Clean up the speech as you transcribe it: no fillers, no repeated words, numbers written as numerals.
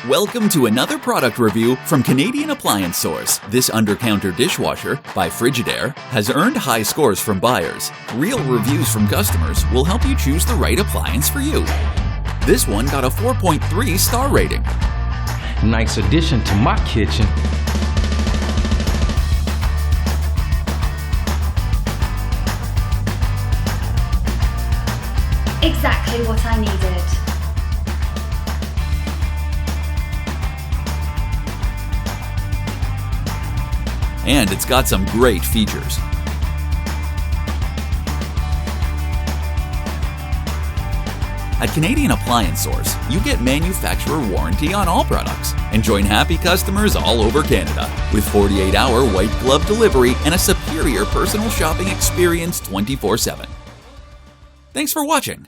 Welcome to another product review from Canadian Appliance Source. This Undercounter Dishwasher by Frigidaire has earned high scores from buyers. Real reviews from customers will help you choose the right appliance for you. This one got a 4.3 star rating. Nice addition to my kitchen. Exactly what I needed. And it's got some great features. At Canadian Appliance Source, you get manufacturer warranty on all products and join happy customers all over Canada with 48-hour white glove delivery and a superior personal shopping experience 24/7. Thanks for watching.